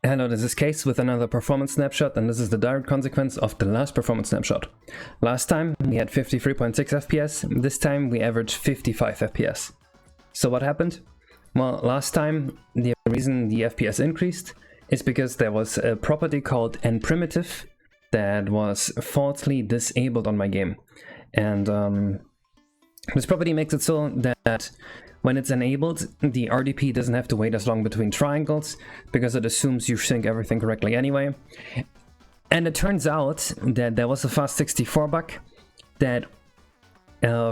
Hello, this is Case with another performance snapshot, and this is the direct consequence of the last performance snapshot. Last time we had 53.6 FPS, this time we averaged 55 FPS. So what happened? Well, last time the reason the FPS increased is because there was a property called nPrimitive that was falsely disabled on my game. And this property makes it so that when it's enabled, the RDP doesn't have to wait as long between triangles, because it assumes you sync everything correctly anyway. And it turns out that there was a fast64 bug that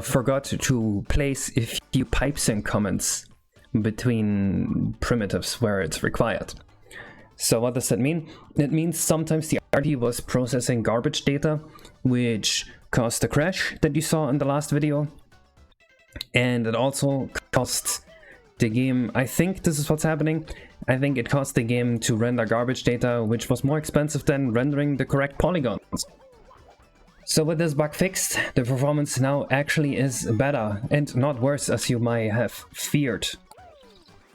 forgot to place a few pipe sync comments between primitives where it's required. So what does that mean? It means sometimes the RD was processing garbage data, which caused the crash that you saw in the last video. And it also cost the game, I think this is what's happening, I think it cost the game to render garbage data, which was more expensive than rendering the correct polygons. So with this bug fixed, the performance now actually is better and not worse as you might have feared.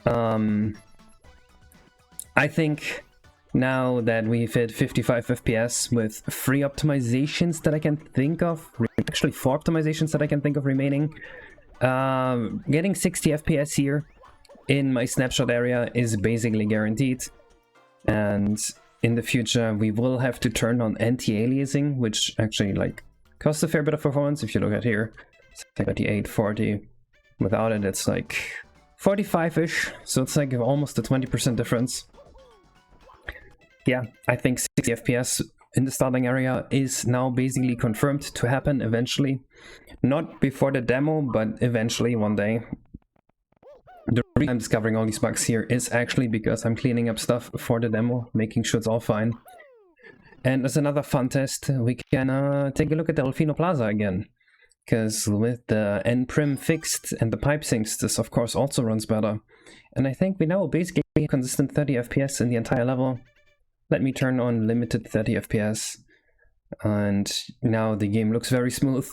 I think now that we've hit 55 FPS with 3 optimizations that I can think of, actually 4 optimizations that I can think of remaining, getting 60 FPS here in my snapshot area is basically guaranteed. And in the future we will have to turn on anti-aliasing, which actually costs a fair bit of performance. If you look at here, it's 38, 40. Without it it's like 45-ish, so it's like almost a 20% difference. Yeah, I think 60 FPS in the starting area is now basically confirmed to happen eventually. Not before the demo, but eventually one day. The reason I'm discovering all these bugs here is actually because I'm cleaning up stuff for the demo, making sure it's all fine. And as another fun test, we can take a look at the Delfino Plaza again. Because with the nprim fixed and the pipe syncs, this of course also runs better. And I think we now basically have consistent 30 FPS in the entire level. Let me turn on limited 30 FPS, and now the game looks very smooth.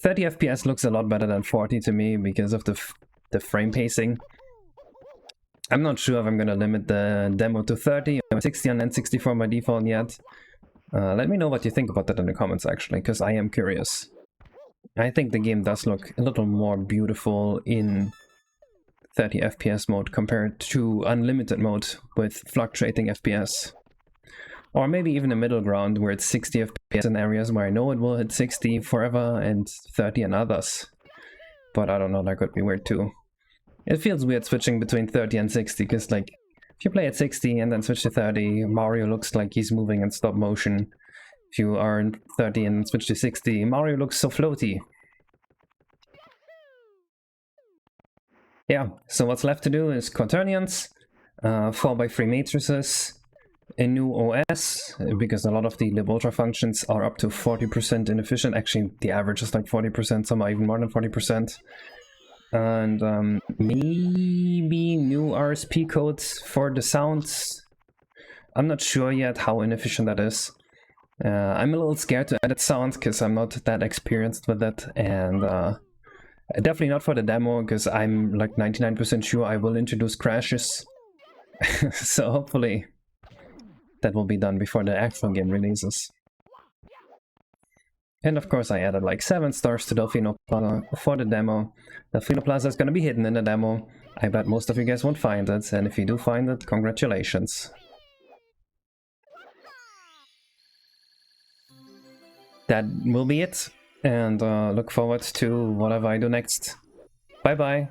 30 FPS looks a lot better than 40 to me because of the frame pacing. I'm not sure if I'm gonna limit the demo to 30 or 60 on N64 by default yet. Let me know what you think about that in the comments actually, because I am curious. I think the game does look a little more beautiful in 30 FPS mode compared to unlimited mode with fluctuating FPS. Or maybe even a middle ground where it's 60 FPS in areas where I know it will hit 60 forever and 30 in others. But I don't know, that could be weird too. It feels weird switching between 30 and 60, because if you play at 60 and then switch to 30, Mario looks like he's moving in stop motion. If you are in 30 and switch to 60, Mario looks so floaty. Yeah, so what's left to do is quaternions, 4x3 matrices, a new OS, because a lot of the libultra functions are up to 40% inefficient. Actually, the average is like 40%, some are even more than 40%. And maybe new RSP codes for the sounds. I'm not sure yet how inefficient that is. I'm a little scared to edit sounds because I'm not that experienced with it, and definitely not for the demo, because I'm like 99% sure I will introduce crashes. So hopefully that will be done before the actual game releases. And of course I added like 7 stars to Delfino Plaza for the demo. Delfino Plaza is gonna be hidden in the demo. I bet most of you guys won't find it, and if you do find it, congratulations. That will be it. And look forward to whatever I do next. Bye bye!